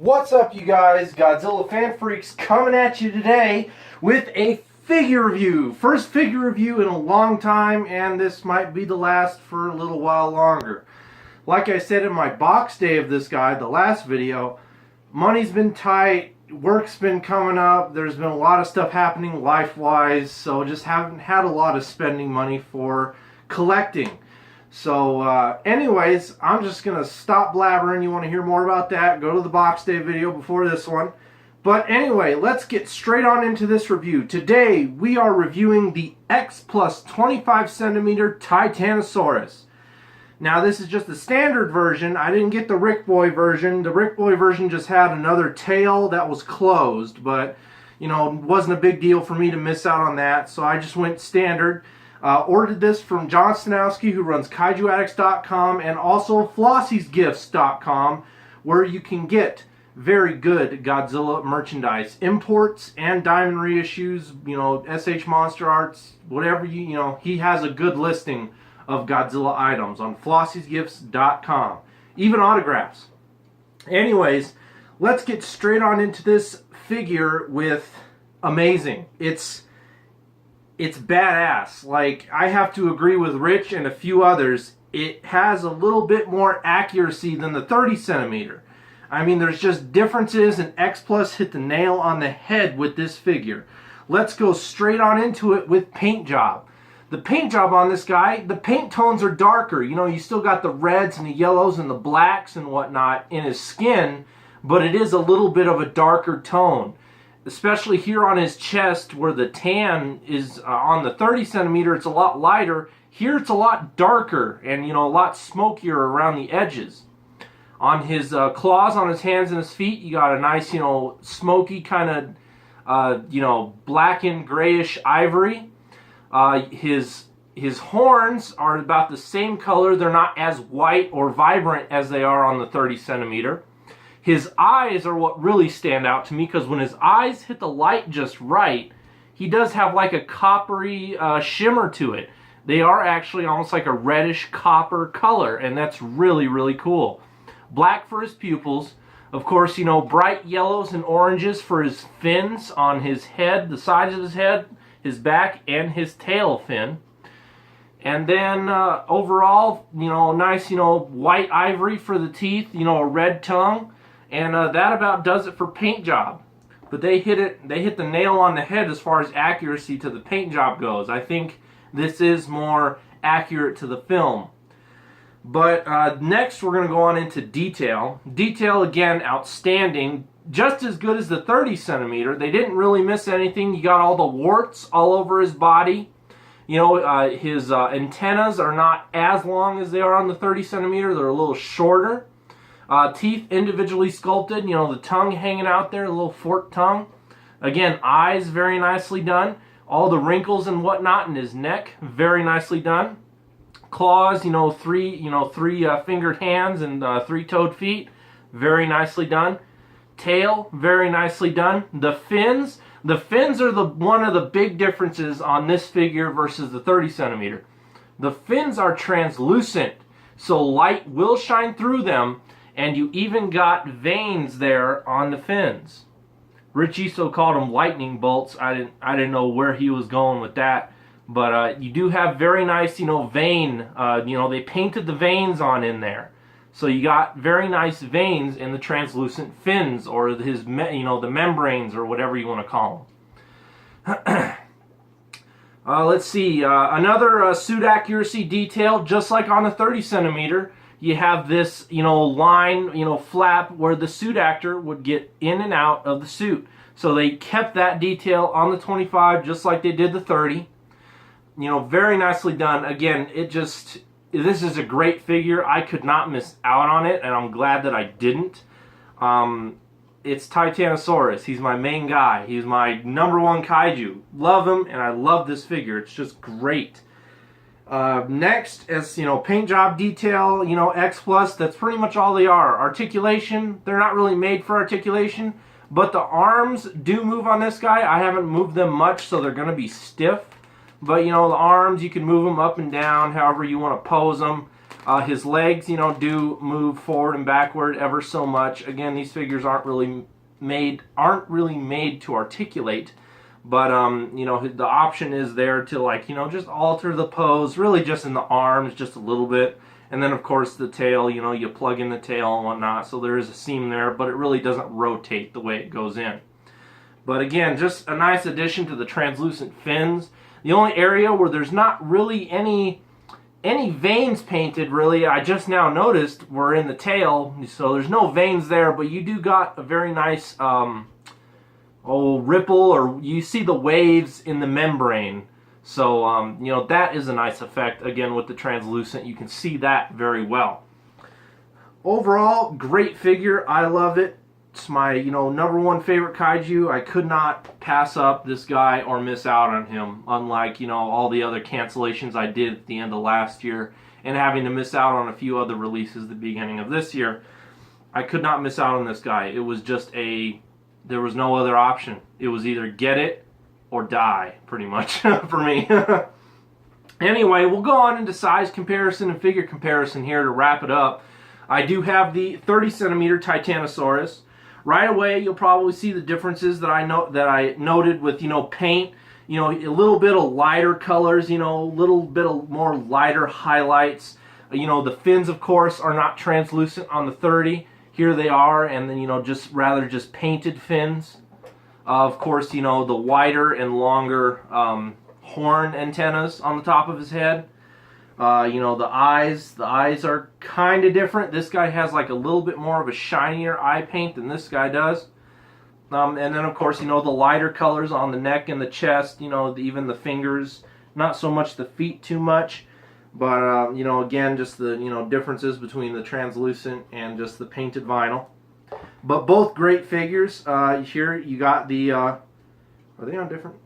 What's up, you guys? Godzilla Fan Freaks coming at you today with a figure review. First figure review in a long time, and this might be the last for a little while longer. Like I said in my box day of this guy, the last video, money's been tight, work's been coming up, there's been a lot of stuff happening life-wise, so just haven't had a lot of spending money for collecting. So anyways, I'm just going to stop blabbering. You want to hear more about that, go to the box day video before this one. But anyway, let's get straight on into this review. Today, we are reviewing the X plus 25 centimeter Titanosaurus. Now, this is just the standard version. I didn't get the Rick Boy version. The Rick Boy version just had another tail that was closed, but, you know, it wasn't a big deal for me to miss out on that, so I just went standard. Ordered this from John Stanowski, who runs KaijuAddicts.com, and also FlossysGifts.com, where you can get very good Godzilla merchandise, imports and diamond reissues, you know, SH Monster Arts, whatever you know, he has a good listing of Godzilla items on FlossysGifts.com, even autographs. Anyways, let's get straight on into this figure with amazing. It's badass. Like, I have to agree with Rich and a few others. It has a little bit more accuracy than the 30 centimeter. I mean, there's just differences, and X Plus hit the nail on the head with this figure. Let's go straight on into it with paint job. The paint job on this guy, the paint tones are darker. You know, you still got the reds and the yellows and the blacks and whatnot in his skin, but it is a little bit of a darker tone. Especially here on his chest, where the tan is on the 30 centimeter, it's a lot lighter. Here it's a lot darker and, you know, a lot smokier around the edges. On his claws, on his hands and his feet, you got a nice, you know, smoky kind of, you know, blackened grayish ivory. His horns are about the same color. They're not as white or vibrant as they are on the 30 centimeter. His eyes are what really stand out to me, because when his eyes hit the light just right, he does have like a coppery shimmer to it. They are actually almost like a reddish copper color, and that's really, really cool. Black for his pupils. Of course, you know, bright yellows and oranges for his fins on his head, the sides of his head, his back, and his tail fin. And then overall, you know, nice, you know, white ivory for the teeth, you know, a red tongue. And that about does it for paint job. But they hit the nail on the head as far as accuracy to the paint job goes. I think this is more accurate to the film. But next we're going to go on into detail. Detail, again, outstanding. Just as good as the 30 centimeter. They didn't really miss anything. You got all the warts all over his body. You know, his antennas are not as long as they are on the 30 centimeter. They're a little shorter. Teeth individually sculpted, you know, the tongue hanging out there, a little forked tongue. Again, eyes very nicely done. All the wrinkles and whatnot in his neck, very nicely done. Claws, you know, three fingered hands and three-toed feet, very nicely done. Tail, very nicely done. The fins are one of the big differences on this figure versus the 30 centimeter. The fins are translucent, so light will shine through them. And you even got veins there on the fins. Rich Iso called them lightning bolts. I didn't know where he was going with that. But you do have very nice, you know, vein. You know, they painted the veins on in there. So you got very nice veins in the translucent fins, or his, you know, the membranes, or whatever you want to call them. Let's see. Another suit accuracy detail, just like on the 30 centimeter. You have this, you know, line, you know, flap where the suit actor would get in and out of the suit. So they kept that detail on the 25 just like they did the 30. You know, very nicely done. Again, this is a great figure. I could not miss out on it, and I'm glad that I didn't. It's Titanosaurus. He's my main guy. He's my #1 kaiju. Love him, and I love this figure. It's just great. Next, as you know, paint job detail, you know, X Plus, that's pretty much all they are. Articulation, they're not really made for articulation, but the arms do move on this guy. I haven't moved them much, so they're going to be stiff. But, you know, the arms, you can move them up and down, however you want to pose them. His legs, you know, do move forward and backward ever so much. Again, these figures aren't really made to articulate, but you know, the option is there to, like, you know, just alter the pose, really just in the arms, just a little bit. And then, of course, the tail, you know, you plug in the tail and whatnot, so there is a seam there, but it really doesn't rotate the way it goes in. But again, just a nice addition to the translucent fins. The only area where there's not really any veins painted, really, I just now noticed, were in the tail. So there's no veins there, but you do got a very nice ripple, or you see the waves in the membrane. So, you know, that is a nice effect. Again, with the translucent, you can see that very well. Overall, great figure. I love it. It's my, you know, #1 favorite kaiju. I could not pass up this guy or miss out on him, unlike, you know, all the other cancellations I did at the end of last year and having to miss out on a few other releases at the beginning of this year. I could not miss out on this guy. It was just there was no other option. It was either get it or die, pretty much, for me. Anyway, we'll go on into size comparison and figure comparison here to wrap it up. I do have the 30 centimeter Titanosaurus. Right away, you'll probably see the differences that I noted with, you know, paint. You know, a little bit of lighter colors, you know, a little bit of more lighter highlights. You know, the fins, of course, are not translucent on the 30. Here they are, and then, you know, just painted fins. Of course, you know, the wider and longer horn antennas on the top of his head. You know, the eyes are kind of different. This guy has like a little bit more of a shinier eye paint than this guy does. And then, of course, you know, the lighter colors on the neck and the chest, you know, even the fingers, not so much the feet too much. But, you know, again, just the, you know, differences between the translucent and just the painted vinyl. But both great figures. Here you got the, are they on different?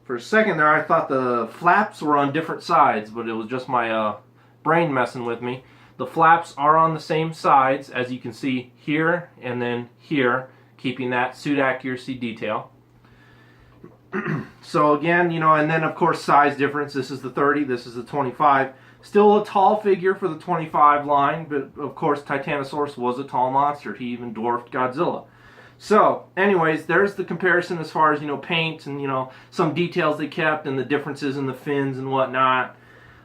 For a second there, I thought the flaps were on different sides, but it was just my brain messing with me. The flaps are on the same sides, as you can see here and then here, keeping that suit accuracy detail. So again, you know, and then of course size difference. This is the 30, this is the 25. Still a tall figure for the 25 line, but of course Titanosaurus was a tall monster. He even dwarfed Godzilla. So, anyways, there's the comparison as far as, you know, paint and, you know, some details they kept and the differences in the fins and whatnot.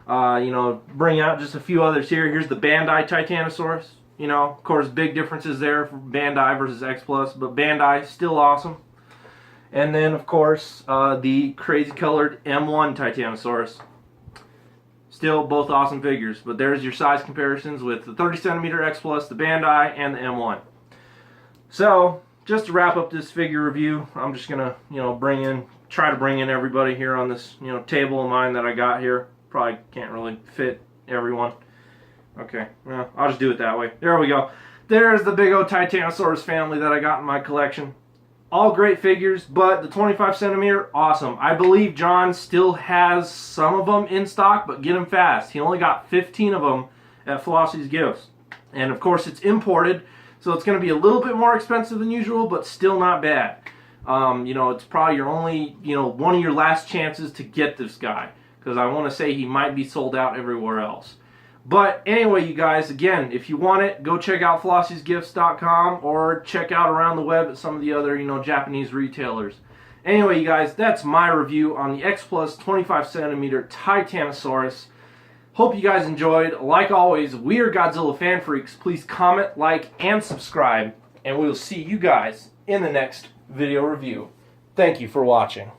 You know, bring out just a few others here. Here's the Bandai Titanosaurus. You know, of course, big differences there for Bandai versus X Plus, but Bandai still awesome. And then, of course, the crazy colored M1 Titanosaurus. Still both awesome figures, but there's your size comparisons with the 30 centimeter X Plus, the Bandai, and the M1. So, just to wrap up this figure review, I'm just gonna, you know, try to bring in everybody here on this, you know, table of mine that I got here. Probably can't really fit everyone. Okay, well, I'll just do it that way. There we go. There's the big old Titanosaurus family that I got in my collection. All great figures, but the 25 centimeter, awesome. I believe John still has some of them in stock, but get them fast. He only got 15 of them at Flossie's Gifts. And of course, it's imported. So it's going to be a little bit more expensive than usual, but still not bad. You know, it's probably your only, you know, one of your last chances to get this guy, because I want to say he might be sold out everywhere else. But anyway, you guys, again, if you want it, go check out Flossie'sGifts.com or check out around the web at some of the other, you know, Japanese retailers. Anyway, you guys, that's my review on the X Plus 25 centimeter Titanosaurus. Hope you guys enjoyed. Like always, we are Godzilla Fan Freaks. Please comment, like, and subscribe. And we will see you guys in the next video review. Thank you for watching.